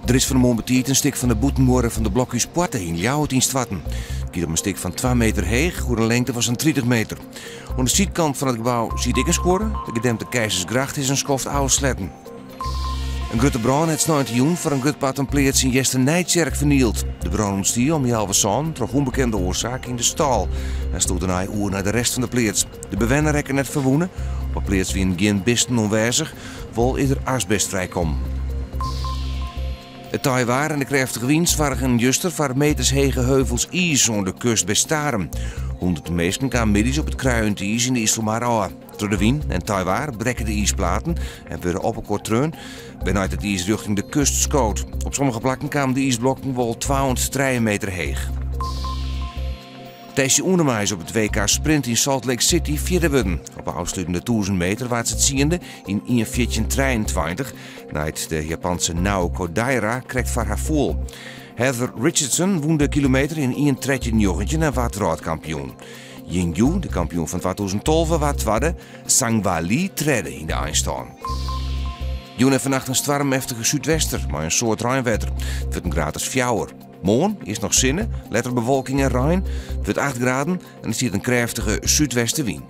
Er is van de moment een stuk van de boetenmoren van de blokhuis Poitte in Ljouwert in Stwatten. Het gaat om een stuk van 2 meter hoog, hoe een lengte was een 30 meter. Aan de zuidkant van het gebouw zie ik een score. De gedempte Keizersgracht is een schoft oude sletten. Een grote brand heeft 19 juni voor een groot pad en pleats in Jester Nijtjerk vernield. De brand ontstier om halve zon, door onbekende oorzaak in de stal. En stond een uur naar de rest van de pleats. De bewoner rekken net verwoenen. Op een pleats wie geen bisten onwijzig, wel is er asbest vrijkomen. Het taaiwaar en de krachtige wind waren juster voor meters hege heuvels ijs onder de kust bij Staren. Honderden mensen kwamen middags op het kruiend ijs in de IJsselmaar aan. Door de wind en taaiwaar brekken de ijsplaten en werden op een kort treun vanuit het ijs richting de kust schoot. Op sommige plekken kwamen de ijsblokken wel 203 meter hoog. Thijsje Oenemais op het WK Sprint in Salt Lake City vierde worden. Op de afsluitende 1000 meter was het ziende in 1:14:23. Nadat de Japanse Nao Kodaira kreeg voor haar vol. Heather Richardson won de kilometer in 1:13:9 en werd wereldkampioen. Yingyu, de kampioen van 2012, werd tweede. Sangwa Lee trede in de eindstand. Joen en vannacht een stormheftige zuidwester, maar een soort ruimwetter. Het wordt een gratis fjouwer. Morgen is nog zinnen, letter bewolking en ruim. Het wordt 8 graden en er zit een krachtige zuidwestenwind.